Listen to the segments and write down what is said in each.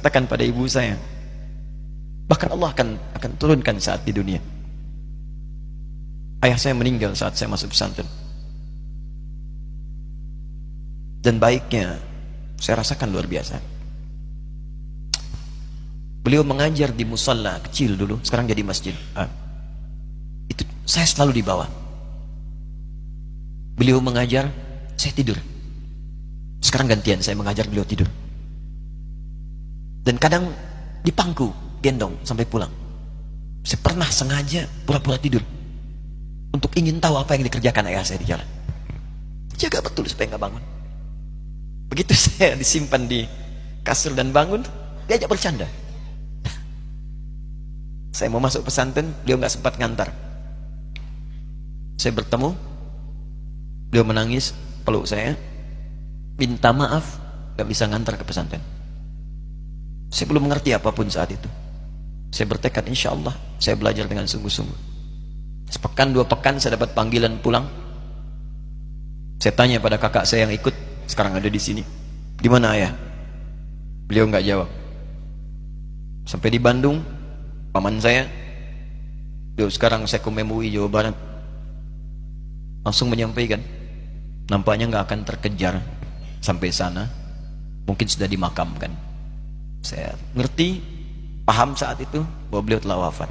katakan pada ibu saya, bahkan Allah akan turunkan saat di dunia. Ayah saya meninggal saat saya masuk pesantren. Dan baiknya saya rasakan luar biasa. Beliau mengajar di musalla kecil dulu, sekarang jadi masjid. Itu saya selalu dibawa. Beliau mengajar, saya tidur. Sekarang gantian, saya mengajar, beliau tidur. Dan kadang dipangku, gendong sampai pulang. Saya pernah sengaja pura-pura tidur untuk ingin tahu apa yang dikerjakan ayah saya di jalan. Jaga betul supaya nggak bangun. Begitu saya disimpan di kasur dan bangun, diajak bercanda. Saya mau masuk pesantren, beliau nggak sempat ngantar. Saya bertemu, beliau menangis, peluk saya, minta maaf, nggak bisa ngantar ke pesantren. Saya belum mengerti apapun saat itu. Saya bertekad, insya Allah saya belajar dengan sungguh-sungguh. Sepekan 2 pekan saya dapat panggilan pulang. Saya tanya pada kakak saya yang ikut, sekarang ada di sini, di mana ayah? Beliau nggak jawab. Sampai di Bandung, paman saya, beliau sekarang Sekom MUI Jawa Barat, langsung menyampaikan, nampaknya nggak akan terkejar sampai sana, mungkin sudah dimakamkan. Saya ngerti, paham saat itu bahwa beliau telah wafat.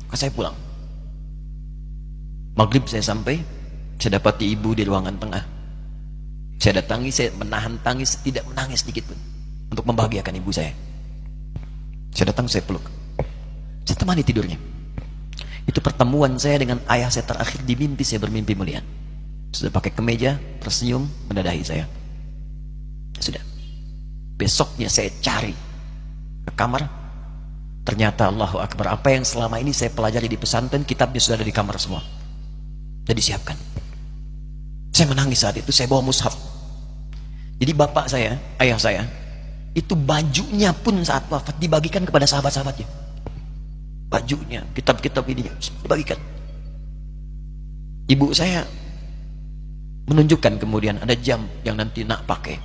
Maka saya pulang. Maghrib saya sampai, saya dapati ibu di ruangan tengah. Saya datangi, saya menahan tangis, tidak menangis sedikit pun untuk membahagiakan ibu saya. Saya datang, saya peluk, saya temani tidurnya. Itu pertemuan saya dengan ayah saya terakhir di mimpi. Saya bermimpi melihat sudah pakai kemeja, tersenyum, mendadahi saya. Sudah. Besoknya saya cari ke kamar, ternyata Allahu Akbar, apa yang selama ini saya pelajari di pesantren, kitabnya sudah ada di kamar semua, sudah disiapkan. Saya menangis saat itu. Saya bawa mushaf. Jadi bapak saya, ayah saya, itu bajunya pun saat wafat dibagikan kepada sahabat-sahabatnya. Bajunya, kitab-kitab ini dibagikan. Ibu saya menunjukkan kemudian ada jam yang nanti nak pakai.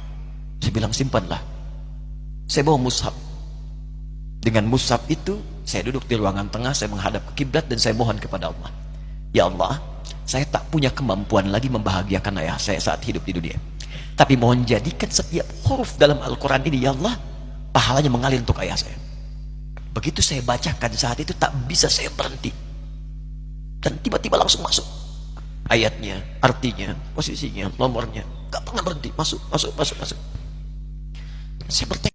Saya bilang, simpanlah. Saya bawa mushaf. Dengan mushaf itu saya duduk di ruangan tengah, saya menghadap ke kiblat dan saya mohon kepada Allah, ya Allah, saya tak punya kemampuan lagi membahagiakan ayah saya saat hidup di dunia, tapi mohon jadikan setiap huruf dalam Al-Quran ini, ya Allah, pahalanya mengalir untuk ayah saya. Begitu saya bacakan saat itu, tak bisa saya berhenti, dan tiba-tiba langsung masuk ayatnya, artinya, posisinya, nomornya, gak pernah berhenti, masuk. Saya bertekad